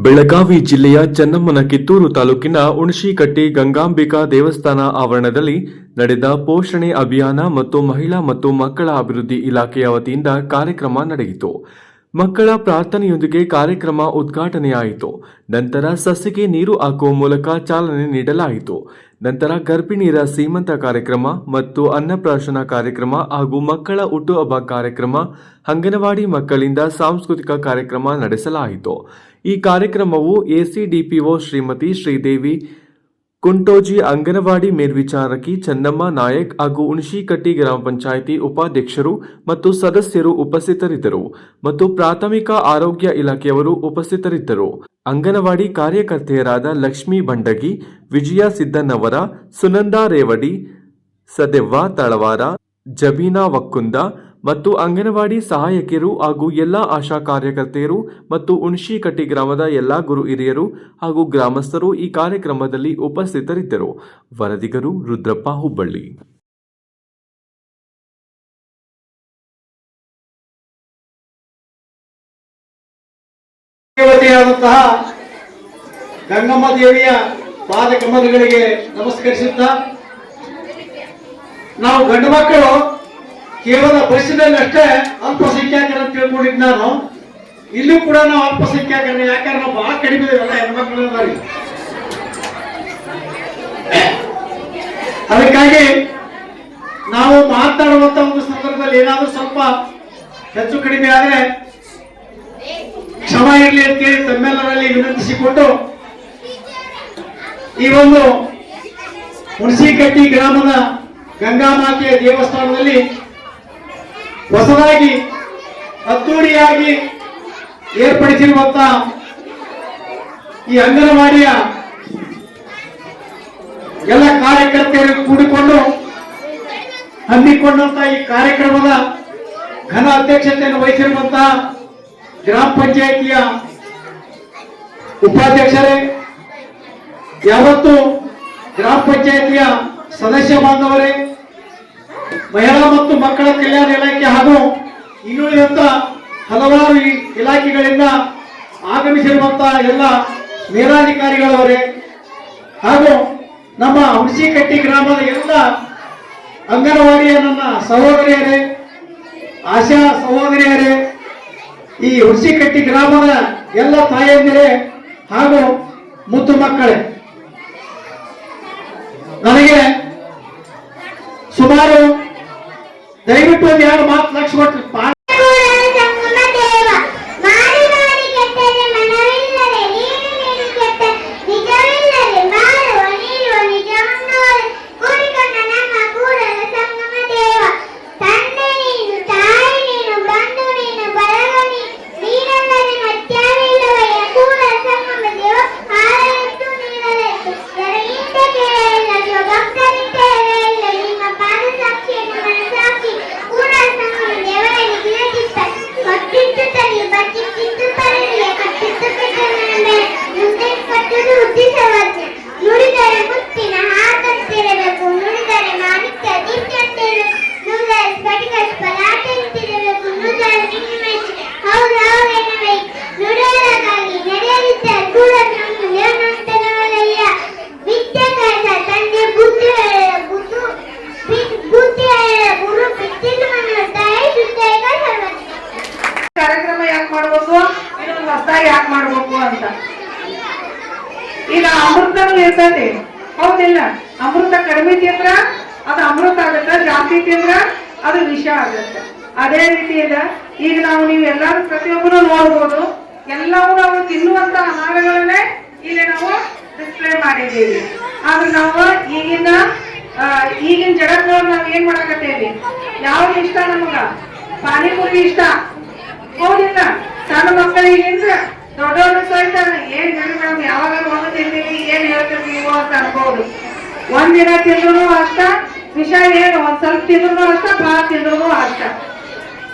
ಬೆಳಗಾವಿ ಜಿಲ್ಲೆಯ ಚೆನ್ನಮ್ಮನ ಕಿತ್ತೂರು ತಾಲೂಕಿನ ಉಣಶಿಕಟ್ಟಿ ಗಂಗಾಂಬಿಕಾ ದೇವಸ್ಥಾನ ಆವರಣದಲ್ಲಿ ನಡೆದ ಪೋಷಣೆ ಅಭಿಯಾನ ಮತ್ತು ಮಹಿಳಾ ಮತ್ತು ಮಕ್ಕಳ ಅಭಿವೃದ್ಧಿ ಇಲಾಖೆಯ ವತಿಯಿಂದ ಕಾರ್ಯಕ್ರಮ ನಡೆಯಿತು. ಮಕ್ಕಳ ಪ್ರಾರ್ಥನೆಯೊಂದಿಗೆ ಕಾರ್ಯಕ್ರಮ ಉದ್ಘಾಟನೆಯಾಯಿತು. ನಂತರ ಸಸಿಗೆ ನೀರು ಹಾಕುವ ಮೂಲಕ ಚಾಲನೆ ನೀಡಲಾಯಿತು. ನಂತರ ಗರ್ಭಿಣಿಯರ ಸೀಮಂತ ಕಾರ್ಯಕ್ರಮ ಮತ್ತು ಅನ್ನಪ್ರಾಶನ ಕಾರ್ಯಕ್ರಮ ಹಾಗೂ ಮಕ್ಕಳ ಹುಟ್ಟುಹಬ್ಬ ಕಾರ್ಯಕ್ರಮ, ಅಂಗನವಾಡಿ ಮಕ್ಕಳಿಂದ ಸಾಂಸ್ಕೃತಿಕ ಕಾರ್ಯಕ್ರಮ ನಡೆಸಲಾಯಿತು. ಈ ಕಾರ್ಯಕ್ರಮವು ಎಸಿಡಿಪಿಒ ಶ್ರೀಮತಿ ಶ್ರೀದೇವಿ ಕುಂಟೋಜಿ, ಅಂಗನವಾಡಿ ಮೇಲ್ವಿಚಾರಕಿ ಚೆನ್ನಮ್ಮ ನಾಯಕ್ ಹಾಗೂ ಉಣಶಿಕಟ್ಟಿ ಗ್ರಾಮ ಪಂಚಾಯಿತಿ ಉಪಾಧ್ಯಕ್ಷರು ಮತ್ತು ಸದಸ್ಯರು ಉಪಸ್ಥಿತರಿದ್ದರು ಮತ್ತು ಪ್ರಾಥಮಿಕ ಆರೋಗ್ಯ ಇಲಾಖೆಯವರು ಉಪಸ್ಥಿತರಿದ್ದರು. ಅಂಗನವಾಡಿ ಕಾರ್ಯಕರ್ತೆಯರಾದ ಲಕ್ಷ್ಮೀ ಬಂಡಗಿ, ವಿಜಯ ಸಿದ್ದನವರ, ಸುನಂದಾ ರೇವಡಿ, ಸದೆವ್ವ ತಳವಾರ, ಜಬೀನಾ ವಕ್ಕುಂದ ಮತ್ತು ಅಂಗನವಾಡಿ ಸಹಾಯಕಿಯರು ಹಾಗೂ ಎಲ್ಲ ಆಶಾ ಕಾರ್ಯಕರ್ತೆಯರು ಮತ್ತು ಉಣಶಿಕಟ್ಟಿ ಗ್ರಾಮದ ಎಲ್ಲ ಗುರು ಹಿರಿಯರು ಹಾಗೂ ಗ್ರಾಮಸ್ಥರು ಈ ಕಾರ್ಯಕ್ರಮದಲ್ಲಿ ಉಪಸ್ಥಿತರಿದ್ದರು. ವರದಿಗರು ರುದ್ರಪ್ಪ, ಹುಬ್ಬಳ್ಳಿ. ಗಂಗಮ್ಮ ದೇವಿಯ ಪಾದ ಕಮಲಗಳಿಗೆ ನಮಸ್ಕರಿಸುತ್ತಾ, ನಾವು ಗಂಡು ಮಕ್ಕಳು ಕೇವಲ ಬಸ್ಸಿನಲ್ಲಿ ಅಷ್ಟೇ ಅಲ್ಪಸಂಖ್ಯಾತರ ಅಂತ ತಿಳ್ಕೊಂಡಿದ್ದು ನಾನು. ಇಲ್ಲೂ ಕೂಡ ನಾವು ಅಲ್ಪಸಂಖ್ಯಾತರನ್ನ, ಯಾಕಂದ್ರೆ ನಾವು ಬಹಳ ಕಡಿಮೆ ಇದೇವಲ್ಲ ಹೆಣ್ಮಕ್ಳು. ಅದಕ್ಕಾಗಿ ನಾವು ಮಾತನಾಡುವಂತ ಒಂದು ಸಂದರ್ಭದಲ್ಲಿ ಏನಾದ್ರೂ ಸ್ವಲ್ಪ ಹೆಚ್ಚು ಕಡಿಮೆ ಆದ್ರೆ ಕ್ಷಮ ಇರಲಿ ಅಂತೇಳಿ ತಮ್ಮೆಲ್ಲರಲ್ಲಿ ವಿನಂತಿಸಿಕೊಂಡು, ಈ ಒಂದು ಉಣಶಿಕಟ್ಟಿ ಗ್ರಾಮದ ಗಂಗಾಮಾತೆಯ ದೇವಸ್ಥಾನದಲ್ಲಿ ಹೊಸದಾಗಿ ಅದ್ದೂರಿಯಾಗಿ ಏರ್ಪಡಿಸಿರುವಂತಹ ಈ ಅಂಗನವಾಡಿಯ ಎಲ್ಲ ಕಾರ್ಯಕರ್ತೆಯರು ಕೂಡಿಕೊಂಡು ಹಮ್ಮಿಕೊಂಡಂತಹ ಈ ಕಾರ್ಯಕ್ರಮದ ಘನ ಅಧ್ಯಕ್ಷತೆಯನ್ನು ವಹಿಸಿರುವಂತಹ ಗ್ರಾಮ ಪಂಚಾಯಿತಿಯ ಉಪಾಧ್ಯಕ್ಷರೇ, ಯಾವತ್ತು ಗ್ರಾಮ ಪಂಚಾಯಿತಿಯ ಸದಸ್ಯ ಬಾಂಧವರೇ, ಮಹಿಳಾ ಮತ್ತು ಮಕ್ಕಳ ಕಲ್ಯಾಣ ಇಲಾಖೆ ಹಾಗೂ ಇನ್ನುಳಿದಂತ ಹಲವಾರು ಇಲಾಖೆಗಳಿಂದ ಆಗಮಿಸಿರುವಂತಹ ಎಲ್ಲ ಮೇಲಾಧಿಕಾರಿಗಳವರೇ ಹಾಗೂ ನಮ್ಮ ಉಣಶಿಕಟ್ಟಿ ಗ್ರಾಮದ ಎಲ್ಲ ಅಂಗನವಾಡಿಯ ನನ್ನ ಸಹೋದರಿಯರೇ, ಆಶಾ ಸಹೋದರಿಯರೇ, ಈ ಉಣಶಿಕಟ್ಟಿ ಗ್ರಾಮದ ಎಲ್ಲ ತಾಯಂದಿರೇ ಹಾಗೂ ಮುದ್ದು ಮಕ್ಕಳೇ, ನನಗೆ ಸುಮಾರು ದಯವಿಟ್ಟು ಒಂದು ಎರಡು ಮಾತು ಲಕ್ಷ ಕೊಟ್ಟು ಯಾಕೆ ಮಾಡ್ಬೇಕು ಅಂತ. ಈಗ ಅಮೃತನೂ ಇರ್ತದೆ, ಹೌದಿಲ್ಲ? ಅಮೃತ ಕಡಿಮೆ ತಿಂದ್ರ ಅದು ಅಮೃತ ಆಗತ್ತ, ಜಾಸ್ತಿ ತಿಂದ್ರ ಅದು ವಿಷ ಆಗತ್ತ. ಅದೇ ರೀತಿಯಿಂದ ಈಗ ನೀವು ಎಲ್ಲರೂ ಪ್ರತಿಯೊಬ್ಬರು ನೋಡ್ಬೋದು, ಎಲ್ಲವೂ ನಾವು ತಿನ್ನುವಂತ ಆಹಾರಗಳನ್ನೇ ಇಲ್ಲಿ ನಾವು ಡಿಸ್ಪ್ಲೇ ಮಾಡಿದ್ದೀವಿ. ಆದ್ರೆ ನಾವು ಈಗಿನ ಜಗತ್ತಿನವ್ರು ನಾವ್ ಏನ್ ಮಾಡಕತ್ತೇವಿ? ಯಾವ್ದು ಇಷ್ಟ ನಮಗ? ಪಾನಿಪುರಿ ಇಷ್ಟ, ಹೌದಿಲ್ಲ? ಸಣ್ಣ ಮಕ್ಕಳಿಗಿಂತ ದೊಡ್ಡವರು ಸಹಿತ ಏನ್ ಹೇಳಿ ಮೇಡಮ್ ಯಾವಾಗ ಒಂದು ತಿಂತೀವಿ, ಏನ್ ಹೇಳ್ತೀವಿ ಅಂತ ಅನ್ಬೋದು. ಒಂದಿನ ತಿಂದ್ರು ಅಷ್ಟ ವಿಷ, ಏನು ಒಂದ್ ಸ್ವಲ್ಪ ತಿಂದ್ರು ಅಷ್ಟ, ಭಾಳ ತಿಂದ್ರು ಅಷ್ಟ.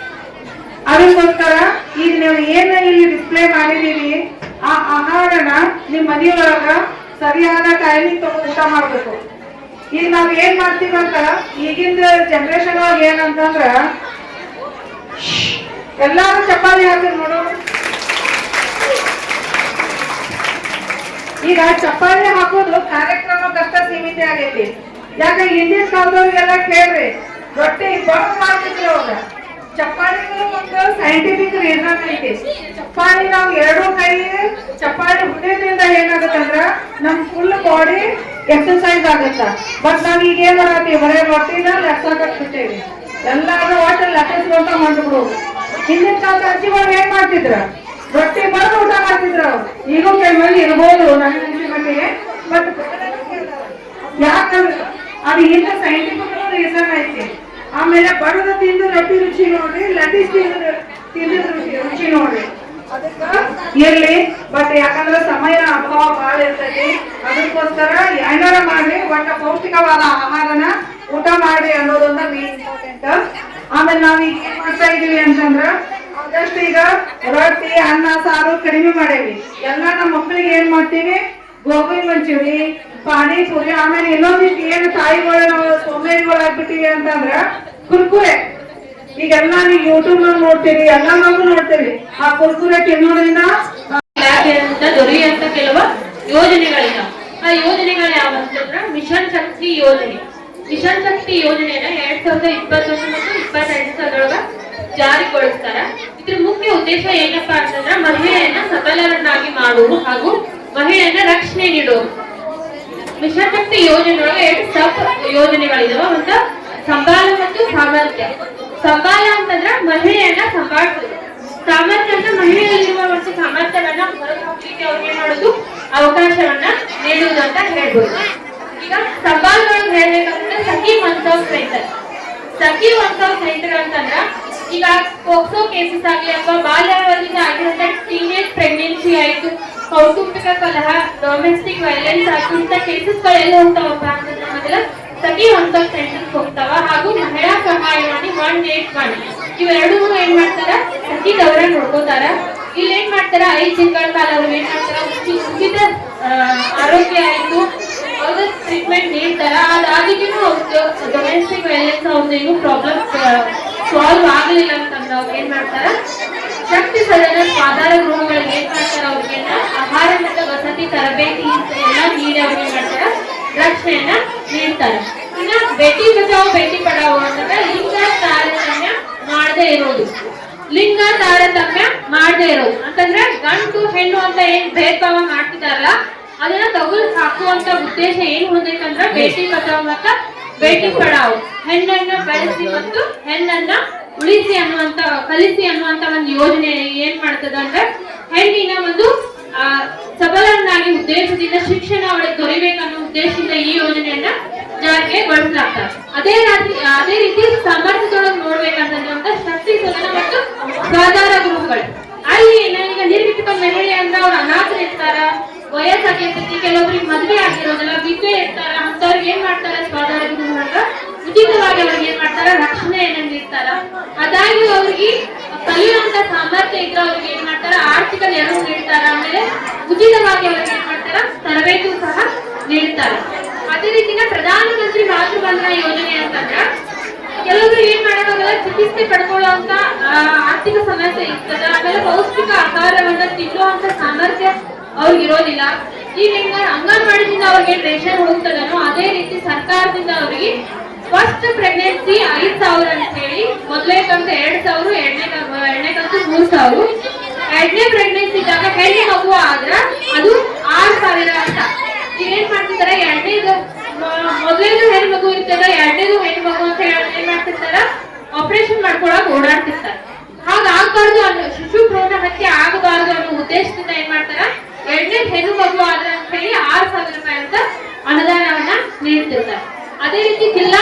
ಅದಕ್ಕೋಸ್ಕರ ಈಗ ನೀವು ಏನ ಇಲ್ಲಿ ಡಿಸ್ಪ್ಲೇ ಮಾಡಿದೀವಿ, ಆ ಆಹಾರನ ನಿಮ್ ಮನೆಯೊಳಗ ಸರಿಯಾದ ಟೈಮಿಂಗ್ ತಗೊಂಡು ಊಟ ಮಾಡ್ಬೇಕು. ಈಗ ನಾವ್ ಏನ್ ಮಾಡ್ತೀವಂತ ಈಗಿನ ಜನರೇಷನ್ ಒಳಗೆ ಏನಂತಂದ್ರ ಎಲ್ಲಾರು ಚಪಾತಿ ಹಾಕಿ ನೋಡೋಣ. ಈಗ ಚಪ್ಪಾಳೆ ಹಾಕೋದು ಕಾರ್ಯಕ್ರಮಕ್ಕಷ್ಟ ಸೀಮಿತ ಆಗೈತಿ. ಯಾಕೆ ಹಿಂದಿನ ಕಾಲದವ್ರಿಗೆಲ್ಲ ಕೇಳ್ರಿ, ರೊಟ್ಟಿ ಬಡದ್ ಮಾಡ್ತಿದ್ರು ಅವಾಗ. ಚಪ್ಪಾಳಿಗೂ ಒಂದು ಸೈಂಟಿಫಿಕ್ ರೀಸನ್ ಐತಿ. ಚಪ್ಪಾಳಿ ನಾವು ಎರಡೂ ಕೈ ಚಪ್ಪಾಳಿ ಹುಟ್ಟಿದ್ರಿಂದ ಏನಾಗುತ್ತಂದ್ರ ನಮ್ ಫುಲ್ ಬಾಡಿ ಎಕ್ಸರ್ಸೈಸ್ ಆಗತ್ತ. ಬಟ್ ನಾವ್ ಈಗ ಏನ್ ಮಾಡತ್ತೀವಿ, ಬರೇ ರೊಟ್ಟಿನ ಲಟ್ಸಾಕತ್ ಬಿಟ್ಟೇವಿ. ಎಲ್ಲಾದ್ರೂ ಒಟ್ಟು ಲಟ್ಟಿಸ್ಕೊಂತ ಮಾಡ್ಬಿಡೋದು. ಹಿಂದಿನ ಕಾಲದ ಅಜ್ಜಿಗಳು ಏನ್ ಮಾಡ್ತಿದ್ರ, ರೊಟ್ಟಿ ಬರೋದು ಊಟ ಮಾಡ್ತಿದ್ರು ಅವ್ರು. ಈಗೂ ಕೆಲವೊಂದು ಇರ್ಬೋದು ನನಗೆ ಮಟ್ಟಿಗೆ. ಬಟ್ ಯಾಕಂದ್ರೆ ಅದು ಇಂಥ ಸೈಂಟಿಫಿಕ್ ರೀಸನ್ ಐತಿ. ಆಮೇಲೆ ಬಡದ ತಿಂದು ರೊಟ್ಟಿ ರುಚಿ ನೋಡ್ರಿ, ಲಟ್ಟಿಸ್ ತಿಂದ ರುಚಿ ನೋಡ್ರಿ. ಅದಕ್ಕ ಇರ್ಲಿ, ಬಟ್ ಯಾಕಂದ್ರೆ ಸಮಯ ಅಭಾವ ಬಹಳ ಇರ್ತೈತಿ. ಅದಕ್ಕೋಸ್ಕರ ಏನಾರ ಮಾಡ್ರಿ, ಒಟ್ಟ ಪೌಷ್ಟಿಕವಾದ ಆಹಾರನ ಊಟ ಮಾಡ್ರಿ ಅನ್ನೋದೊಂದ ಮೇನ್ ಇಂಪಾರ್ಟೆಂಟ್. ಆಮೇಲೆ ನಾವ್ ಈಗ ಏನ್ ಮಾಡ್ತಾ ಇದೀವಿ ಅಂತಂದ್ರ ಆದಷ್ಟು ಈಗ ರೊಟ್ಟಿ ಅನ್ನ ಸಾರು ಕಡಿಮೆ ಮಾಡೇವಿ. ಎಲ್ಲ ನಮ್ಮ ಮಕ್ಕಳಿಗೆ ಏನ್ ಮಾಡ್ತೀವಿ, ಗೋಬಿ ಮಂಚೂರಿ, ಪಾನಿಪುರಿ, ಆಮೇಲೆ ಇನ್ನೊಂದಿಷ್ಟು ಏನು ತಾಯಿಗಳು ನಾವು ಸೋಮೇರಿಗಳಾಗ್ಬಿಟ್ಟಿವಿ ಅಂತಂದ್ರ ಕುರ್ಕುರೆ. ಈಗೆಲ್ಲ ನೀವು ಯೂಟ್ಯೂಬ್ ನೋಡ್ತೀರಿ, ಎಲ್ಲ ನಾವು ನೋಡ್ತೀವಿ. ಆ ಕುರ್ಕುರೆ ತಿನ್ನೋದ್ರಿಂದ ದೊರೆಯುವಂತ ಕೆಲವು ಯೋಜನೆಗಳಿಲ್ಲ. ಆ ಯೋಜನೆಗಳು ಯಾವ ಅಂತಂದ್ರ ಮಿಷನ್ ಶಕ್ತಿ ಯೋಜನೆ. ಮಿಷನ್ ಶಕ್ತಿ ಯೋಜನೆಯನ್ನ 2021 ಮತ್ತು 2022 ಜಾರಿಗೊಳಿಸ್ತಾರ. ಇದ್ರ ಮುಖ್ಯ ಉದ್ದೇಶ ಏನಪ್ಪಾ ಅಂತಂದ್ರ ಮಹಿಳೆಯನ್ನ ಸಬಲರನ್ನಾಗಿ ಮಾಡುವುದು ಹಾಗೂ ಮಹಿಳೆಯನ್ನ ರಕ್ಷಣೆ ನೀಡುವುದು. ಮಿಷನ್ ಶಕ್ತಿ ಯೋಜನೆಯೊಳಗೆ 2 ಸಬ್ ಯೋಜನೆಗಳಿದಾವ. ಒಂದು ಸಂಬಾಲ ಮತ್ತು ಸಾಮರ್ಥ್ಯ. ಸಂಬಾಲ ಅಂತಂದ್ರ ಮಹಿಳೆಯನ್ನ ಸಂಭಾಳಿಸುವುದು. ಸಾಮರ್ಥ್ಯ ಅಂತ ಮಹಿಳೆಯಲ್ಲಿರುವ ಒಂದು ಸಾಮರ್ಥ್ಯವನ್ನ ಹೊರಹಾಕಲಿಕ್ಕೆ ಅವ್ರಿಗೆ ಮಾಡೋದು ಅವಕಾಶವನ್ನ ನೀಡುವುದು ಅಂತ ಹೇಳ್ಬೋದು. ಈಗ ಸಂಬಾಲದೊಳಗೆ ಹೇಳ್ಬೇಕಂದ್ರೆ ಸಖಿ ಒನ್ಸೌ ಸೆಂಟರ್. ಸಖಿ ಒನ್ಸೌ ಸೆಂಟರ್ ಅಂತಂದ್ರ ಈಗ ಪೋಕ್ಸೋ ಕೇಸಸ್ ಆಗಲಿ ಅಥವಾ ಬಾಲ್ಯಾವಧಿಯಿಂದ ಆಗಿರುವಂತ ಟೀನೇಜ್ ಪ್ರೆಗ್ನೆನ್ಸಿ ಆಯ್ತು, ಕೌಟುಂಬಿಕ ಕಲಹ, ಡೊಮೆಸ್ಟಿಕ್ ವೈಲೆನ್ಸ್ ಆಯ್ತು, ಇಂಥ ಕೇಸಸ್ ಗಳೆಲ್ಲ ಹೋಗ್ತಾವಪ್ಪ ಅಂತಂದ್ರೆ ಮೊದಲ ಸಖಿ ಒನ್ಸೌ ಸೆಂಟರ್ ಹೋಗ್ತಾವ. ಹಾಗೂ ಮಹಿಳಾ ಸಹಾಯವಾಣಿ 181 ಇವೆರಡೂ ಏನ್ ಮಾಡ್ತಾರ, ಸಖಿದವರ ನೋಡ್ಕೋತಾರ. ಇಲ್ಲಿ ಏನ್ ಮಾಡ್ತಾರ, 5 ತಿಂಗಳ ಕಾಲ ಅವ್ರು ಏನ್ ಮಾಡ್ತಾರ, ಉಚಿತ ಆರೋಗ್ಯ ಆಯ್ತು ಅವ್ರ ಟ್ರೀಟ್ಮೆಂಟ್ ನೀಡ್ತಾರ. ಅದಾಗಿನೂ ಡೊಮೆಸ್ಟಿಕ್ ವೈಲೆನ್ಸ್ ಅವ್ರದ್ದು ಏನು ಪ್ರಾಬ್ಲಮ್ ಸಾಲ್ವ್ ಆಗಲಿಲ್ಲ ಅಂತಂದ್ರೆ ಅವ್ರು ಏನ್ ಮಾಡ್ತಾರ, ಶಕ್ತಿ ಸದನ ಆಧಾರ ಗೃಹಗಳಿಗೆ ಏನ್ ಮಾಡ್ತಾರ, ಅವ್ರಿಗೆ ಆಹಾರ ಮತ್ತು ವಸತಿ ತರಬೇತಿ ಎಲ್ಲ ನೀಡಿ ಅವ್ರಿಗೆ ಏನ್ ಮಾಡ್ತಾರ, ರಕ್ಷಣೆಯನ್ನ ನೀಡ್ತಾರೆ. ಇನ್ನ ಬೇಟಿ ಬಚಾವ್ ಬೇಟಿ ಪಡಾವ್ ಅಂತಂದ್ರೆ ಲಿಂಗ ತಾರತಮ್ಯ ಮಾಡದೇ ಇರೋದು. ಲಿಂಗ ತಾರತಮ್ಯ ಮಾಡದೇ ಇರೋದು ಅಂತಂದ್ರೆ ಗಂಡು ಹೆಣ್ಣು ಅಂತ ಏನ್ ಭೇದ ಭಾವ ಮಾಡ್ತಿದಾರಲ್ಲ ಅದನ್ನ ತಗುಲ್ ಹಾಕುವಂತ ಉದ್ದೇಶ ಏನ್ ಹೊಂದೈತಂದ್ರ ಬೇಟಿ ಬಚಾವ್ ಮತ್ತ ಬೇಟಿ ಪಡಾವ್. ಹೆಣ್ಣನ್ನ ಬೆಳೆಸಿ ಮತ್ತು ಹೆಣ್ಣನ್ನ ಉಳಿಸಿ ಅನ್ನುವಂತ ಕಲಿಸಿ ಅನ್ನುವಂತ ಒಂದು ಯೋಜನೆ ಏನ್ ಮಾಡ್ತದ ಅಂದ್ರೆ ಹೆಣ್ಣಿನ ಒಂದು ಸಬಲರನ್ನಾಗಿ ಉದ್ದೇಶದಿಂದ ಶಿಕ್ಷಣ ಅವಳಿಗೆ ದೊರೆಯಬೇಕನ್ನೋ ಉದ್ದೇಶದಿಂದ ಈ ಯೋಜನೆಯನ್ನ ಜಾರಿಗೆ ಬಳಸಲಾಗ್ತದೆ. ಅದೇ ರೀತಿ ಸಾಮರ್ಥ್ಯದೊಳಗೆ ನೋಡ್ಬೇಕಂತಂದ್ರೆ ಶಕ್ತಿ ಸದನ ಮತ್ತು ಸ್ವಾಧಾರ ಗೃಹಗಳು. ಅಲ್ಲಿ ಈಗ ನಿರ್ಮಿತ ಮಹಿಳೆ ಅಂದ್ರೆ ಅವ್ರು ಅನಾಥರು ಇರ್ತಾರ, ವಯಸ್ಸಾಗಿರ್ತೈತಿ, ಕೆಲವೊಬ್ರಿಗೆ ಮದುವೆ ಆಗಿರೋದಿಲ್ಲ, ವಿದ್ಯೆ ಇರ್ತಾರ, ಅಂತವ್ರಿಗೆ ಏನ್ ಮಾಡ್ತಾರ, ಸ್ವಾಧಾರ ಗೃಹ ಉಚಿತವಾಗಿ ಅವ್ರಿಗೆ ಏನ್ ಮಾಡ್ತಾರ, ರಕ್ಷಣೆಯನ್ನ ನೀಡ್ತಾರ. ಅದಾಗಿ ಅವ್ರಿಗೆ ಕಲಿಯುವಂತ ಸಾಮರ್ಥ್ಯ ಇದ್ರೆ ಅವ್ರಿಗೆ ಏನ್ ಮಾಡ್ತಾರ, ಆರ್ಥಿಕ ನೆರವು ನೀಡ್ತಾರ. ಆಮೇಲೆ ಉಚಿತವಾಗಿ ಅವ್ರಿಗೆ ಏನ್ ಮಾಡ್ತಾರ, ತರಬೇತಿ ಸಹ ನೀಡ್ತಾರ. ಅದೇ ರೀತಿನ ಪ್ರಧಾನಮಂತ್ರಿ ಮಾತೃವಂದನಾ ಯೋಜನೆ ಅಂತಂದ್ರ ಕೆಲವೊಬ್ರು ಏನ್ ಮಾಡೋದಾಗಲ್ಲ, ಚಿಕಿತ್ಸೆ ಪಡ್ಕೊಳ್ಳುವಂತ ಆರ್ಥಿಕ ಸಮಸ್ಯೆ ಇರ್ತದ. ಆಮೇಲೆ ಪೌಷ್ಟಿಕ ಆಹಾರವನ್ನ ತಿನ್ನುವಂತ ಸಾಮರ್ಥ್ಯ ಅವ್ರಿಗೆ ಇರೋದಿಲ್ಲ. ಈಗ ಅಂಗನವಾಡಿಯಿಂದ ಅವ್ರಿಗೆ ರೇಷನ್ ಹೋಗ್ತದನೋ ಅದೇ ರೀತಿ ಸರ್ಕಾರದಿಂದ ಅವ್ರಿಗೆ ಫಸ್ಟ್ ಪ್ರೆಗ್ನೆನ್ಸಿ 5,000 ಅಂತ ಹೇಳಿ, ಮೊದಲೇ ಕಂತು 2,000, ಎರಡನೇ ಕಂತು 3,000. ಎರಡನೇ ಪ್ರೆಗ್ನೆನ್ಸಿ ಇದ್ದಾಗ ಹೆಣ್ಣು ಮಗು ಆದ್ರ ಅದು 6,000 ಅಂತ. ಏನ್ ಮಾಡ್ತಿದಾರ, ಮೊದಲೇದು ಹೆಣ್ಣು ಮಗು ಇರ್ತದ, ಎರಡನೇದು ಹೆಣ್ಣು ಮಗು ಅಂತ ಹೇಳಿ ಏನ್ ಮಾಡ್ತಿರ್ತಾರ, ಆಪರೇಷನ್ ಮಾಡ್ಕೊಳಕ್ ಓಡಾಡ್ತಿರ್ತಾರ. ಹಾಗಾಗಬಾರ್ದು ಅನ್ನೋ, ಶಿಶು ಭ್ರೂಣ ಹತ್ಯೆ ಆಗಬಾರ್ದು ಅನ್ನೋ ಉದ್ದೇಶದಿಂದ ಏನ್ ಮಾಡ್ತಾರ, ಎರಡನೇ ಹೆಣ್ಣು ಮಗು ಆದ್ರ ಅಂತ ಹೇಳಿ 6,000 ರೂಪಾಯಿ ಅಂತ ಅನುದಾನವನ್ನ ನೀಡ್ತಿರ್ತಾರೆ. ಅದೇ ರೀತಿ ಜಿಲ್ಲಾ